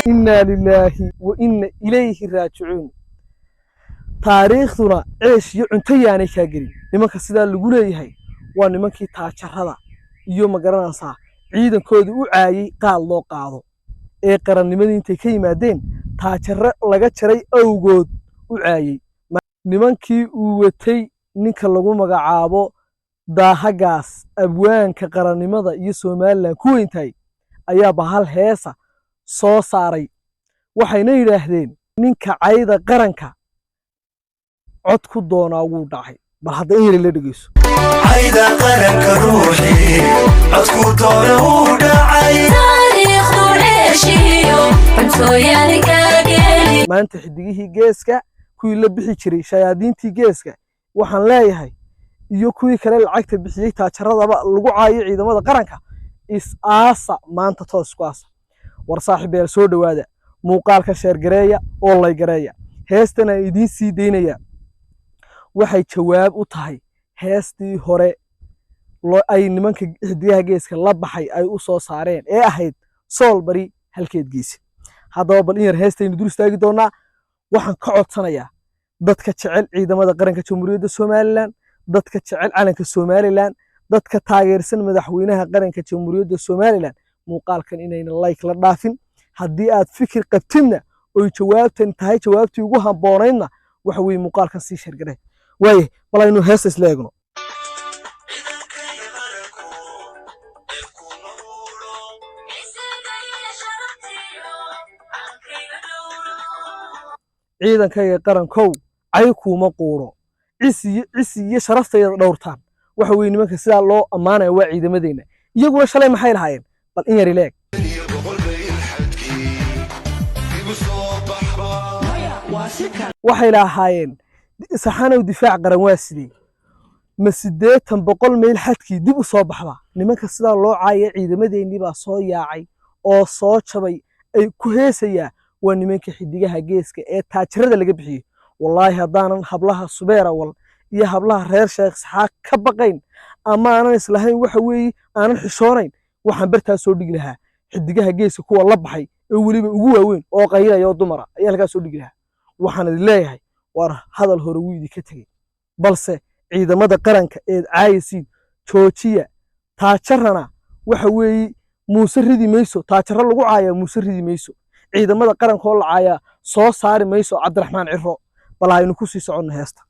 إنا لله وإنا إليه راجعون. taariikhduna ceesh iyo cunto yaanay kaa gelin nimanka sidaa lagu leeyahay waa nimankii taajarada iyo magaranaysaa ciidankoodii u caayay qaad loo qaado ee qarannimadii intay ka yimaadeen taajaro laga jaray awgood u caayay nimankii uu watay ninka lagu magacaabo daahagaas abwaanka qarannimada iyo Soomaaliland ku weyntahay ayaa bahal heesa soo saaray waxayna yiraahdeen ninka cayda qaranka cod ku doonaa wuu dhacay bal hadda in yar la dhageyso cayda qaranka ruuxi cod ku doonaa wuu dhacay taariikhdu leeshiyo cuntooyani kaageli maanta xidigihii geeska kuwii la bixi jiray shayaadiintii geeska waxaan leeyahay iyo kuwii kale lacagta bixiyay taajaradaba lagu caayo ciidamada qaranka is aasa maanta toos ku aasa war saaxiibayaal soo dhawaada muuqaalka sheer gareeya oo lay gareeya heestana idiin sii deynaya waxay jawaab u tahay heestii hore ay nimanka xidigaha geeska la baxay ay u soo saareen ee ahayd sool bari halkeed geesi haddaba bal in yar heestaynu dul istaagi doonaa waxaan ka codsanayaa dadka jecel ciidamada qaranka Jamhuuriyadda Soomaaliland dadka jecel calanka Soomaaliland dadka taageersan madaxweynaha qaranka Jamhuuriyadda Soomaaliland muuqaalkan inayna like la dhaafin haddii aad fikir qabtidna oo jawaabtan tahay jawaabtii ugu habboonaydna waxa weeye muuqaalkan sii share garee waaye bal aynu hees isla eegno ciidankayga qarankow cay kuma quuro cisi iyo sharaftayda dhowrtaan waxa weeye nimanka sidaa loo ammaanayo waa ciidamadeena iyaguna shalay maxay lahaayeen bal in yar ileeg waxay lahaayeen saxanow difaac qaran waa sidee ma 800 mayl xadkii dib u soo baxba nimanka sidaa loo caayay ciidamadeennii baa soo yaacay oo soo jabay ay ku heesayaa waa nimanka xidigaha geeska ee taajarada laga bixiyay wallaahi haddaanan hablaha Subeerawal iyo hablaha reer Sheekh Saxaaq ka baqayn ama aanan islahayn waxa weeye aanan xishoonayn waxaan bartaa soo dhigi lahaa xidigaha geeska kuwa la baxay ee weliba ugu waaweyn oo qaylaya oo dumara ayaa halkaas soo dhigi lahaa waxaan idin leeyahay war hadal hore wuu idinka tagay balse ciidamada qaranka ee caayisiin joojiya taajarana waxa weeye muuse ridi mayso taajaro lagu caaya muuse ridi mayso ciidamada qaranka oo la caaya soo saari mayso Cabdiraxmaan Ciro bal aynu ku sii socono heesta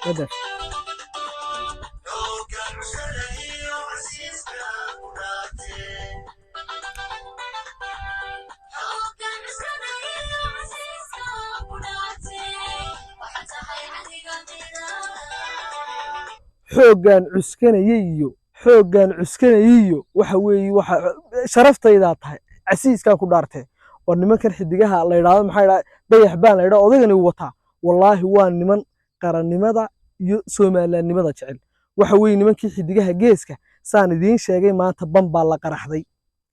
هدف xooggan cuskanayay waxa weeye waxa sharaftayda tahay casiiskan ku dhaartay oo nimankan xidigaha la yiraahdo maxay dhahay dayax baan la yiraahdo odagani wata wallaahi waa niman qarannimada iyo Soomaalilandnimada jecel waxa weeye nimankii xidigaha geeska saan idiin sheegay maanta bamba la qaraxday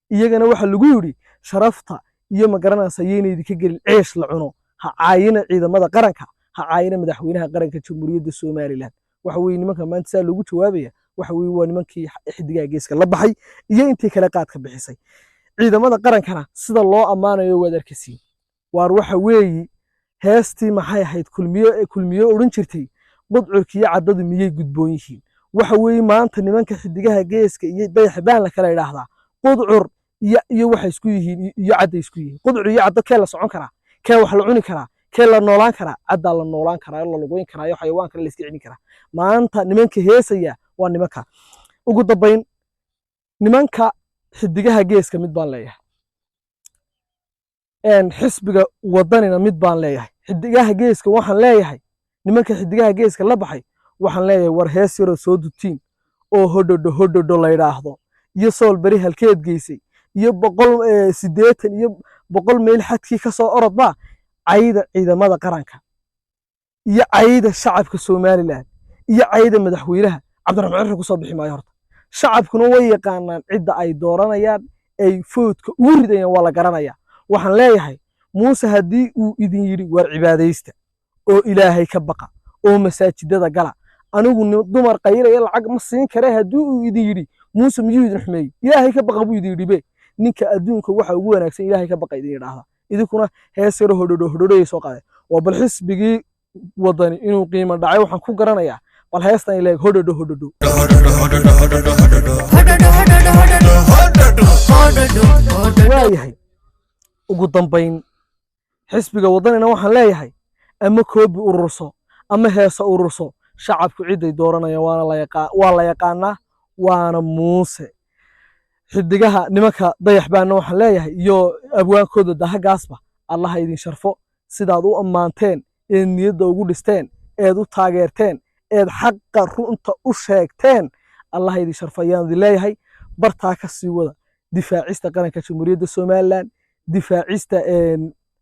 iyagana waxa lagu yiri sharafta iyo magaranaysa yeynaydi ka gelin ceesh la cuno ha caayina ciidamada qaranka ha caayina madaxweynaha qaranka Jamhuuriyadda Soomaaliland waxa weeye nimanka maanta saa lagu jawaabaya waxa weeye waa nimankii xidigaha geeska la baxay iyo intii kale qaad ka bixisay ciidamada qarankana sida loo ammaanayo wada arkaysiin waar waxa weeye heestii maxay ahayd kulmiyo oran jirtay qudcurkiyo cadadu miyay gudboon yihiin waxa weeye maanta nimanka xidigaha geeska iyo dayax baan la kala yiraahdaa qudcur iyo waxa isku yihiin iyo cadda isku yihiin qudcur iyo cadda kee la socon karaa kee wax la cuni karaa kee la noolaan karaa cadda la noolaan karaa la lagoyn karaa iyo xayawaanka la iska celin karaa maanta nimanka heesaya waa nimanka ugu dambeyn nimanka xidigaha geeska mid baan leeyahay xisbiga wadanina mid baan leeyahay xidigaha geeska waxaan leeyahay nimanka xidigaha geeska la baxay waxaan leeyahay war hees yar soo dutiin oo hodho la yiraahdo iyo sool bari halkeed geysay iyo 180 iyo 100 meel xadkii ka soo orodba cayda ciidamada qaranka iyo cayda shacabka Soomaaliland iyo cayda madaxweynaha cabdiraxmaan cirri ku soo bixi maayo horta shacabkuna way yaqaanaan cidda ay dooranayaan ay foodka ugu ridayaan waa la garanayaa waxaan leeyahay muuse haddii uu idin yidhi waar cibaadaysta oo ilaahay ka baqa oo masaajidada gala anigu dumar qaylaya lacag ma siin kare haddii uu idin yidhi muuse miyuu idin xumeeyey ilaahay ka baqa buu idin yidhi be ninka adduunka waxa ugu wanaagsan ilaahay ka baqa idin yidhaahda idinkuna hees yaro hodhodhoy soo qaaday waa bal xisbigii wadani inuu qiimo dhacay waxaan ku garanayaa bal heestan ileeg hodhodho waayahay ugu dambayn xisbiga wadanina waxaan leeyahay ama koobi ururso ama heesa ururso shacabku ciday dooranayaan waa la yaqaanaa waana muuse xidigaha nimanka dayax baana waxaan leeyahay iyo abwaankooda dahagaasba allaha idin sharfo sidaad u ammaanteen eed niyadda ugu dhisteen eed u taageerteen eed xaqa runta u sheegteen allaha idin sharfo ayaan idin leeyahay bartaa ka sii wada difaacista qaranka jamhuuriyadda somalilan difaacista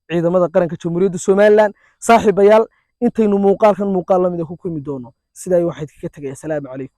ciidamada qaranka jamhuuriyadda somalilan saaxiibayaal intaynu muuqaalkan muuqaal lamida ku kulmi doono sidaa waxayd kaga tegaya asalaamu calaykum